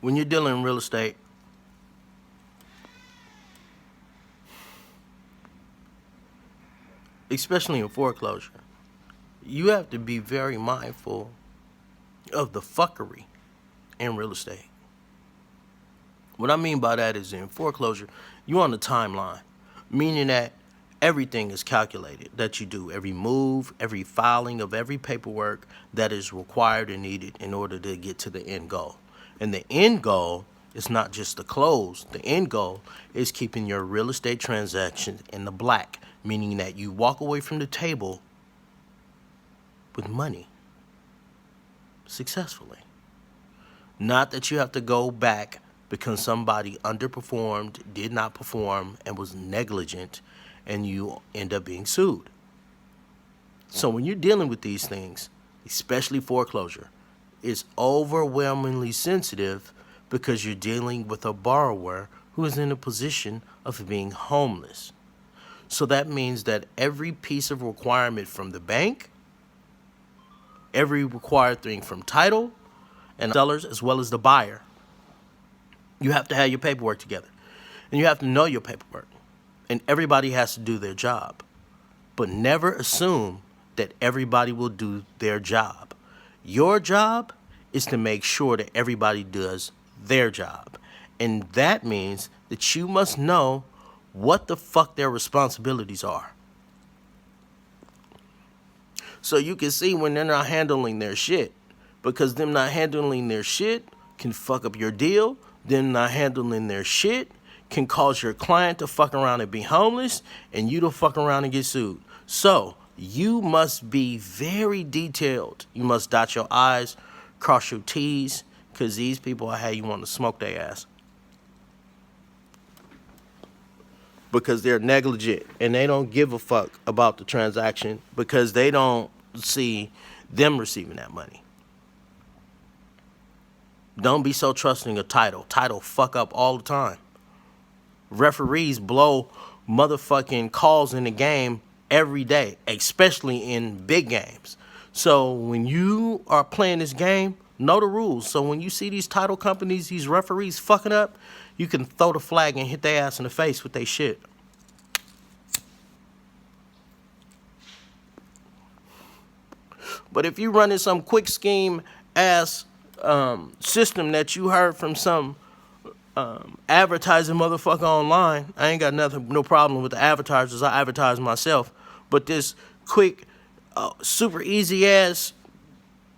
When you're dealing in real estate, especially in foreclosure, you have to be very mindful of the fuckery in real estate. What I mean by that is in foreclosure, you're on the timeline, meaning that everything is calculated that you do, every move, every filing of every paperwork that is required and needed in order to get to the end goal. And the end goal is not just the close. The end goal is keeping your real estate transactions in the black, meaning that you walk away from the table with money successfully. Not that you have to go back because somebody underperformed, did not perform, and was negligent, and you end up being sued. So when you're dealing with these things, especially foreclosure, it's overwhelmingly sensitive because you're dealing with a borrower who is in a position of being homeless. So that means that every piece of requirement from the bank, every required thing from title and sellers as well as the buyer, you have to have your paperwork together. And you have to know your paperwork. And everybody has to do their job. But never assume that everybody will do their job. Your job is to make sure that everybody does their job. And that means that you must know what the fuck their responsibilities are. So you can see when they're not handling their shit. Because them not handling their shit can fuck up your deal. Them not handling their shit can cause your client to fuck around and be homeless and you to fuck around and get sued. So you must be very detailed. You must dot your I's, cross your T's, because these people are how you want to smoke their ass. Because they're negligent and they don't give a fuck about the transaction because they don't see them receiving that money. Don't be so trusting of title. Title fuck up all the time. Referees blow motherfucking calls in the game every day, especially in big games. So when you are playing this game, know the rules. So when you see these title companies, these referees fucking up, you can throw the flag and hit their ass in the face with their shit. But if you running some quick scheme ass system that you heard from some advertising motherfucker online, I ain't got no problem with the advertisers. I advertise myself. But this quick, super easy ass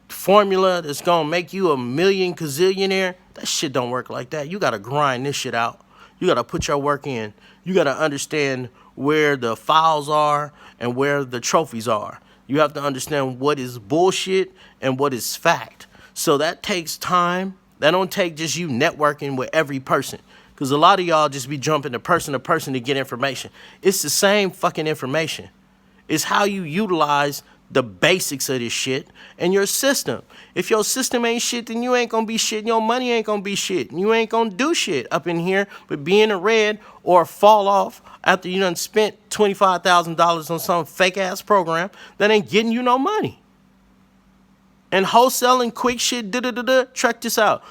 formula that's gonna make you a million gazillionaire, that shit don't work like that. You gotta grind this shit out. You gotta put your work in. You gotta understand where the files are and where the trophies are. You have to understand what is bullshit and what is fact. So that takes time. That don't take just you networking with every person. Because a lot of y'all just be jumping to person to get information. It's the same fucking information. It's how you utilize the basics of this shit and your system. If your system ain't shit, then you ain't gonna be shit. Your money ain't gonna be shit. And you ain't gonna do shit up in here but be in the red or fall off after you done spent $25,000 on some fake ass program that ain't getting you no money. And wholesaling quick shit, check this out.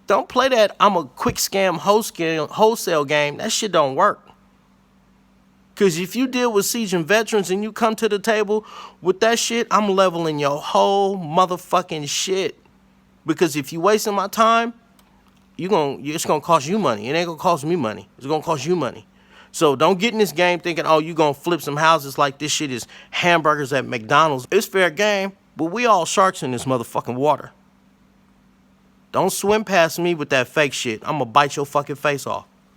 Don't play that I'm a quick scam wholesale game. That shit don't work. Because if you deal with seasoned veterans and you come to the table with that shit, I'm leveling your whole motherfucking shit. Because if you wasting my time, it's going to cost you money. It ain't going to cost me money. It's going to cost you money. So don't get in this game thinking, oh, you going to flip some houses like this shit is hamburgers at McDonald's. It's fair game. But we all sharks in this motherfucking water. Don't swim past me with that fake shit. I'm gonna bite your fucking face off.